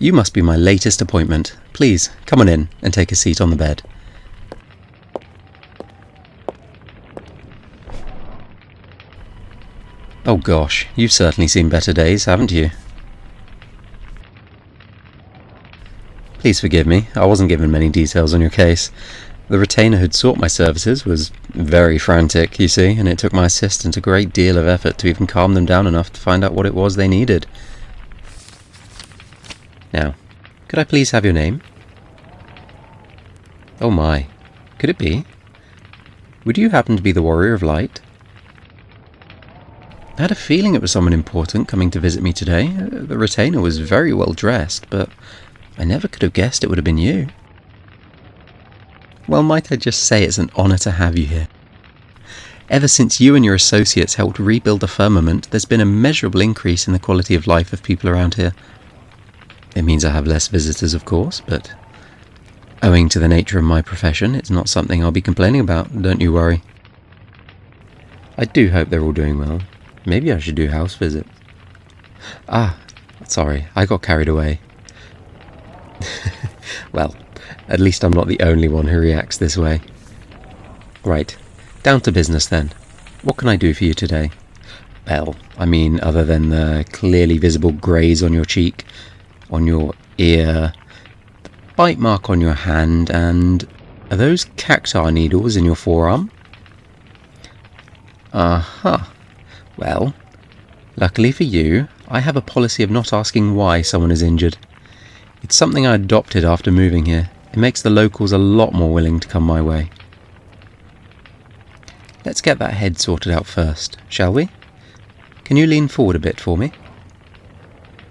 You must be my latest appointment. Please, come on in and take a seat on the bed. Oh gosh, you've certainly seen better days, haven't you? Please forgive me, I wasn't given many details on your case. The retainer who'd sought my services was very frantic, you see, and it took my assistant a great deal of effort to even calm them down enough to find out what it was they needed. Now, could I please have your name? Oh my, could it be? Would you happen to be the Warrior of Light? I had a feeling it was someone important coming to visit me today. The retainer was very well dressed, but I never could have guessed it would have been you. Well, might I just say it's an honour to have you here. Ever since you and your associates helped rebuild the firmament, there's been a measurable increase in the quality of life of people around here. It means I have less visitors, of course, but owing to the nature of my profession, it's not something I'll be complaining about, don't you worry. I do hope they're all doing well. Maybe I should do house visits. Ah, sorry, I got carried away. Well, at least I'm not the only one who reacts this way. Right, down to business then. What can I do for you today? Well, I mean, other than the clearly visible graze on your cheek, on your ear, the bite mark on your hand, and are those cactuar needles in your forearm? Aha. Well, luckily for you, I have a policy of not asking why someone is injured. It's something I adopted after moving here. It makes the locals a lot more willing to come my way. Let's get that head sorted out first, shall we? Can you lean forward a bit for me?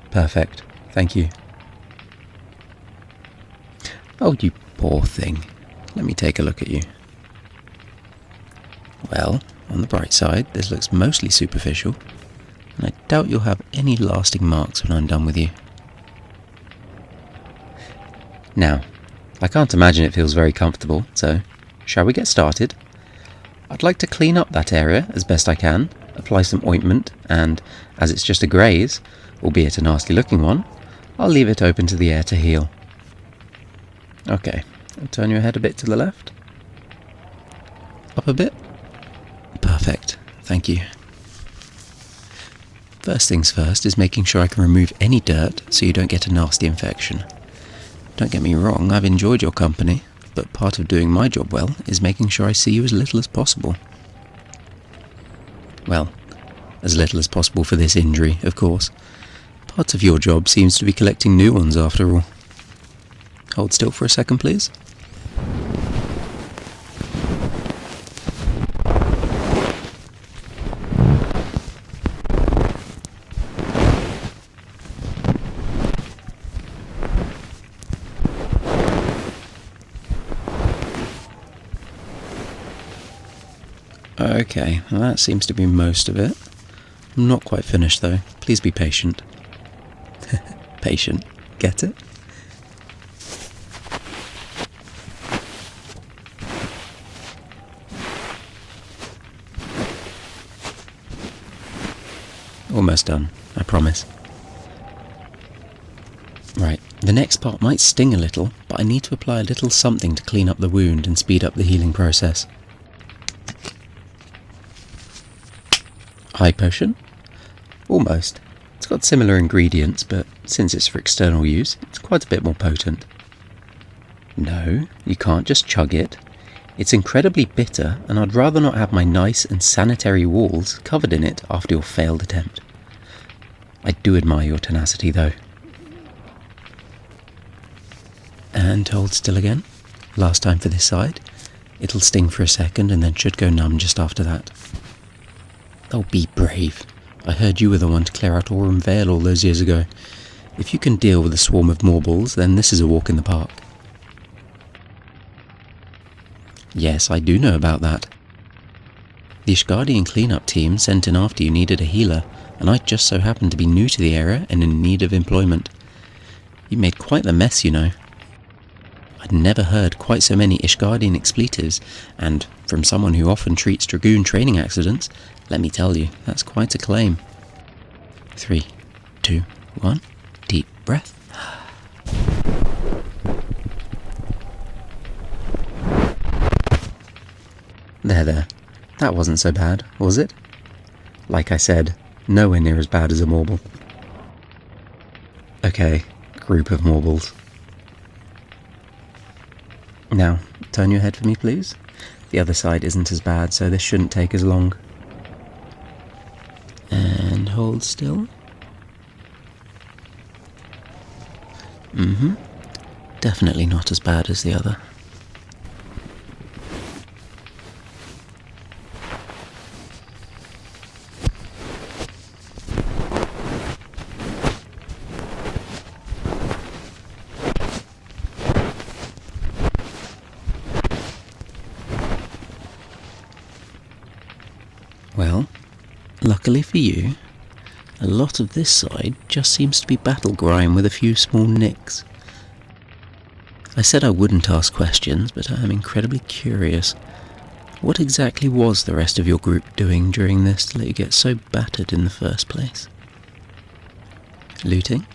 Perfect, thank you. Oh, you poor thing. Let me take a look at you. Well, on the bright side, this looks mostly superficial, and I doubt you'll have any lasting marks when I'm done with you. Now, I can't imagine it feels very comfortable, so shall we get started? I'd like to clean up that area as best I can, apply some ointment, and as it's just a graze, albeit a nasty looking one, I'll leave it open to the air to heal. Okay, turn your head a bit to the left. Up a bit. Perfect, thank you. First things first is making sure I can remove any dirt so you don't get a nasty infection. Don't get me wrong, I've enjoyed your company, but part of doing my job well is making sure I see you as little as possible. Well, as little as possible for this injury, of course. Part of your job seems to be collecting new ones after all. Hold still for a second, please. Okay, well that seems to be most of it. I'm not quite finished though. Please be patient. Patient, get it? Almost done, I promise. Right, the next part might sting a little, but I need to apply a little something to clean up the wound and speed up the healing process. Eye potion? Almost. It's got similar ingredients, but since it's for external use, it's quite a bit more potent. No, you can't just chug it. It's incredibly bitter, and I'd rather not have my nice and sanitary walls covered in it after your failed attempt. I do admire your tenacity, though. And hold still again. Last time for this side. It'll sting for a second and then should go numb just after that. Oh, be brave. I heard you were the one to clear out Aurum Vale all those years ago. If you can deal with a swarm of Morbles, then this is a walk in the park. Yes, I do know about that. The Ishgardian cleanup team sent in after you needed a healer, and I just so happened to be new to the area and in need of employment. You made quite the mess, you know. I'd never heard quite so many Ishgardian expletives, and from someone who often treats Dragoon training accidents, let me tell you, that's quite a claim. 3, 2, 1, deep breath. There. That wasn't so bad, was it? Like I said, nowhere near as bad as a marble. Okay, group of marbles. Now, turn your head for me, please. The other side isn't as bad, so this shouldn't take as long. And hold still. Definitely not as bad as the other. Well, luckily for you, a lot of this side just seems to be battle grime with a few small nicks. I said I wouldn't ask questions, but I am incredibly curious. What exactly was the rest of your group doing during this to let you get so battered in the first place? Looting?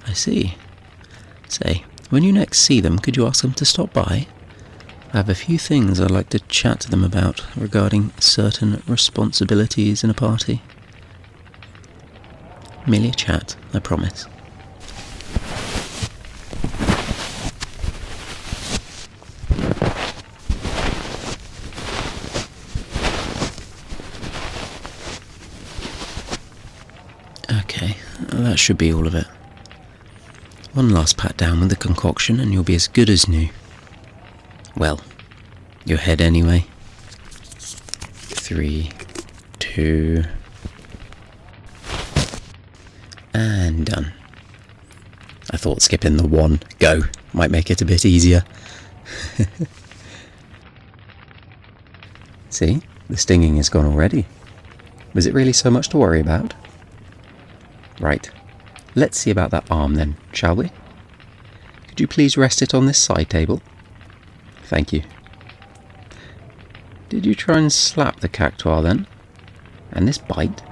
I see. Say, when you next see them, could you ask them to stop by? I have a few things I'd like to chat to them about regarding certain responsibilities in a party. Merely a chat, I promise. Okay, that should be all of it. One last pat down with the concoction and you'll be as good as new. Well, your head anyway. 3, 2... and done. I thought skipping the 1 go might make it a bit easier. See, the stinging is gone already. Was it really so much to worry about? Right, let's see about that arm then, shall we? Could you please rest it on this side table? Thank you. Did you try and slap the cactuar then? And this bite?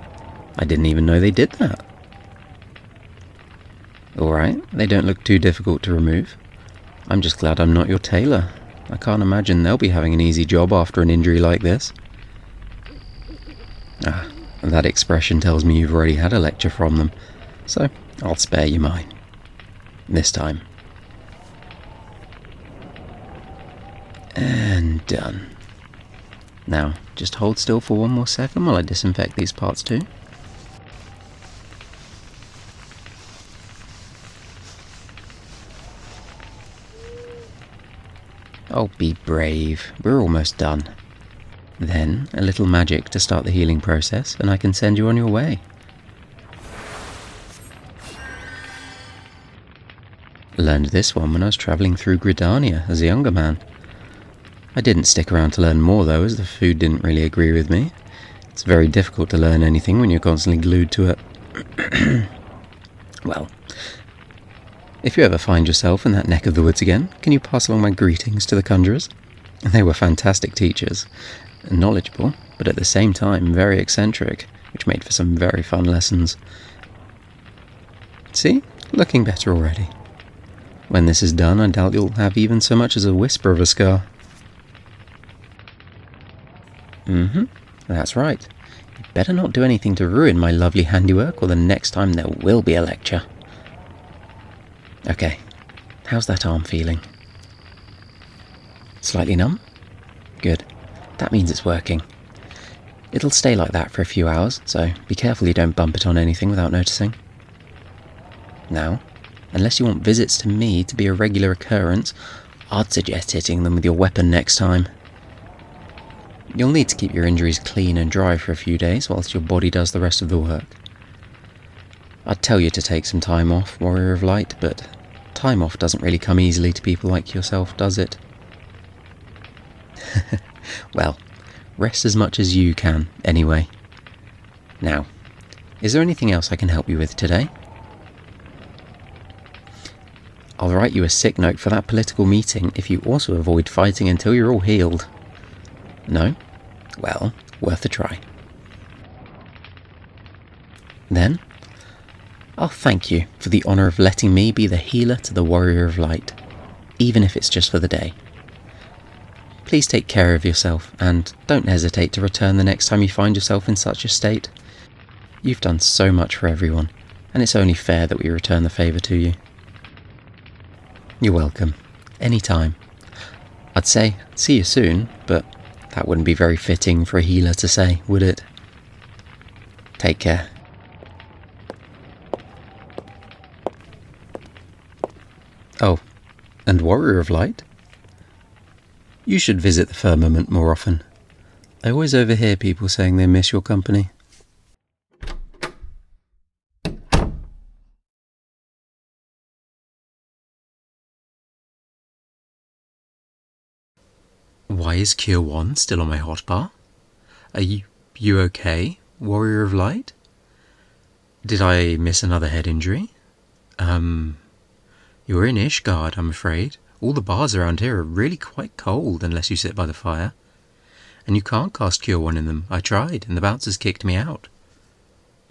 I didn't even know they did that. Alright, they don't look too difficult to remove. I'm just glad I'm not your tailor. I can't imagine they'll be having an easy job after an injury like this. Ah, that expression tells me you've already had a lecture from them, so I'll spare you mine. This time. And done. Now, just hold still for one more second while I disinfect these parts too. Oh, be brave. We're almost done. Then, a little magic to start the healing process, and I can send you on your way. Learned this one when I was travelling through Gridania as a younger man. I didn't stick around to learn more though, as the food didn't really agree with me. It's very difficult to learn anything when you're constantly glued to it. Well, if you ever find yourself in that neck of the woods again, can you pass along my greetings to the conjurers? They were fantastic teachers, knowledgeable, but at the same time very eccentric, which made for some very fun lessons. See? Looking better already. When this is done, I doubt you'll have even so much as a whisper of a scar. That's right. You better not do anything to ruin my lovely handiwork, or the next time there will be a lecture. Okay, how's that arm feeling? Slightly numb? Good. That means it's working. It'll stay like that for a few hours, so be careful you don't bump it on anything without noticing. Now, unless you want visits to me to be a regular occurrence, I'd suggest hitting them with your weapon next time. You'll need to keep your injuries clean and dry for a few days whilst your body does the rest of the work. I'd tell you to take some time off, Warrior of Light, but time off doesn't really come easily to people like yourself, does it? Well, rest as much as you can, anyway. Now, is there anything else I can help you with today? I'll write you a sick note for that political meeting if you also avoid fighting until you're all healed. No? Well, worth a try. Then, I'll thank you for the honour of letting me be the healer to the Warrior of Light, even if it's just for the day. Please take care of yourself, and don't hesitate to return the next time you find yourself in such a state. You've done so much for everyone, and it's only fair that we return the favour to you. You're welcome. Anytime. I'd say, see you soon, but that wouldn't be very fitting for a healer to say, would it? Take care. Oh, and Warrior of Light? You should visit the firmament more often. I always overhear people saying they miss your company. Why is Cure 1 still on my hotbar? Are you okay, Warrior of Light? Did I miss another head injury? You're in Ishgard, I'm afraid. All the bars around here are really quite cold unless you sit by the fire. And you can't cast Cure 1 in them. I tried, and the bouncers kicked me out.